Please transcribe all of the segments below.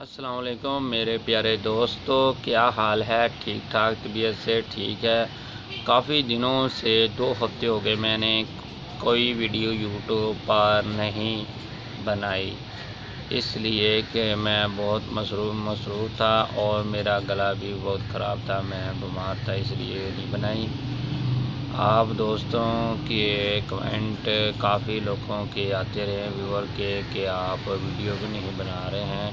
السلام علیکم میرے پیارے دوستو، کیا حال ہے؟ ٹھیک ٹھاک، طبیعت سے ٹھیک ہے؟ کافی دنوں سے 2 ہفتے ہو گئے میں نے کوئی ویڈیو یوٹیوب پر نہیں بنائی، اس لیے کہ میں بہت مصروف تھا اور میرا گلا بھی بہت خراب تھا، میں بیمار تھا، اس لیے نہیں بنائی۔ آپ دوستوں کے کمنٹ کافی لوگوں کے آتے رہے ویور کے کہ آپ ویڈیو بھی نہیں بنا رہے ہیں،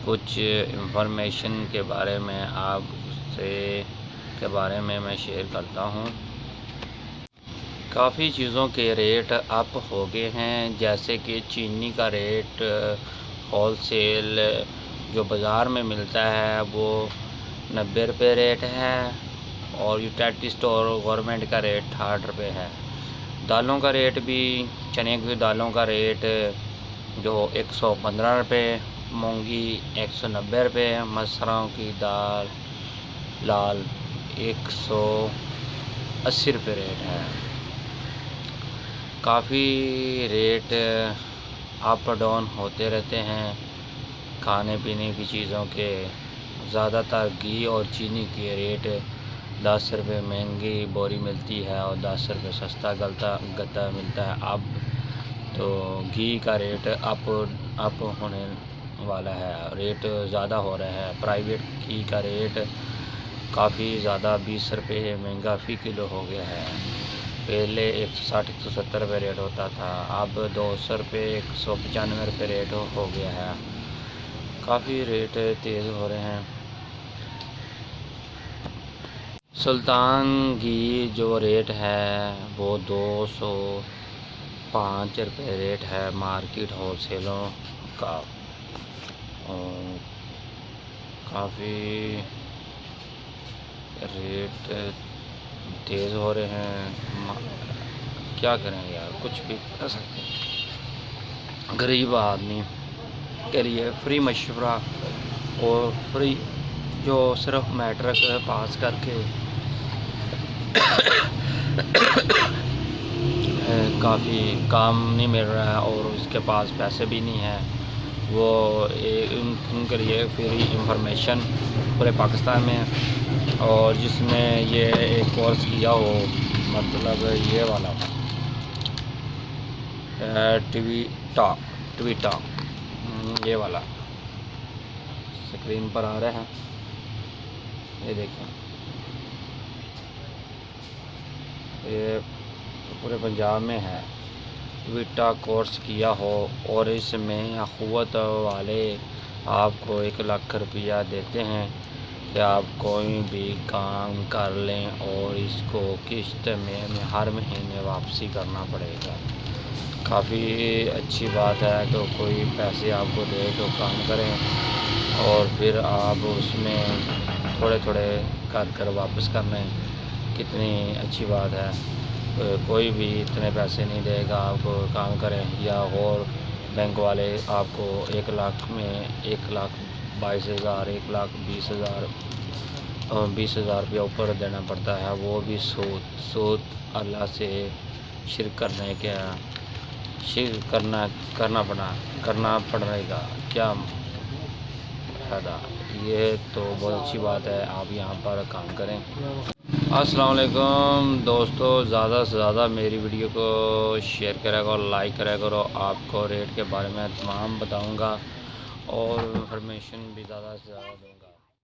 کچھ انفارمیشن کے بارے میں آپ سے میں شیئر کرتا ہوں۔ کافی چیزوں کے ریٹ اپ ہو گئے ہیں، جیسے کہ چینی کا ریٹ ہول سیل جو بازار میں ملتا ہے وہ 90 روپے ریٹ ہے، اور یوٹیلیٹی اسٹور گورنمنٹ کا ریٹ 60 روپے ہے۔ دالوں کا ریٹ بھی، چنے کی دالوں کا ریٹ جو 115 روپے، مونگی 190 روپے، مسروں کی دال لال 180 روپے ریٹ ہے۔ کافی ریٹ اپ ڈاؤن ہوتے رہتے ہیں کھانے پینے کی چیزوں کے۔ زیادہ تر گھی اور چینی کے ریٹ 10 روپے مہنگی بوری ملتی ہے اور 10 روپے سستا گتا ملتا ہے۔ اب تو گھی کا ریٹ اپ ہونے والا ہے، ریٹ زیادہ ہو رہا ہے۔ پرائیویٹ گھی کا ریٹ کافی زیادہ 20 روپے مہنگا فی کلو ہو گیا ہے۔ پہلے 160-170 روپے ریٹ ہوتا تھا، اب 200 روپے 195 روپے ریٹ ہو گیا ہے۔ کافی ریٹ تیز ہو رہے ہیں۔ سلطان گھی جو ریٹ ہے وہ 205 روپے ریٹ ہے مارکیٹ ہول سیلوں کا۔ کافی ریٹ تیز ہو رہے ہیں، کیا کریں یار، کچھ بھی کر سکتے ہیں۔ غریب آدمی کے لیے فری مشورہ اور فری جو صرف میٹرک پاس کر کے کافی کام نہیں مل رہا ہے اور اس کے پاس پیسے بھی نہیں ہیں، وہ ان کے لیے فری انفارمیشن پورے پاکستان میں، اور جس نے یہ ایک کورس کیا ہو، مطلب یہ والا ٹی ٹاک یہ والا اسکرین پر آ رہا ہے، یہ دیکھیں، یہ پورے پنجاب میں ہے۔ ٹویٹا کورس کیا ہو اور اس میں اخوت والے آپ کو 1 لاکھ روپیہ دیتے ہیں کہ آپ کوئی بھی کام کر لیں اور اس کو قسط میں ہر مہینے واپسی کرنا پڑے گا۔ کافی اچھی بات ہے، تو کوئی پیسے آپ کو دے تو کام کریں اور پھر آپ اس میں تھوڑے تھوڑے کر واپس کر لیں، کتنی اچھی بات ہے۔ کوئی بھی اتنے پیسے نہیں دے گا آپ کو، کام کریں، یا اور بینک والے آپ کو 1 لاکھ میں 1,22,000 1,20,000 20,000 روپیہ اوپر دینا پڑتا ہے، وہ بھی سود اللہ سے شرک کرنا پڑے گا، کیا فائدہ؟ یہ تو بہت اچھی بات ہے، آپ یہاں پر کام کریں۔ السلام علیکم دوستو، زیادہ سے زیادہ میری ویڈیو کو شیئر کرے گا اور لائک کرے کرو، آپ کو ریٹ کے بارے میں تمام بتاؤں گا اور انفارمیشن بھی زیادہ سے زیادہ دوں گا۔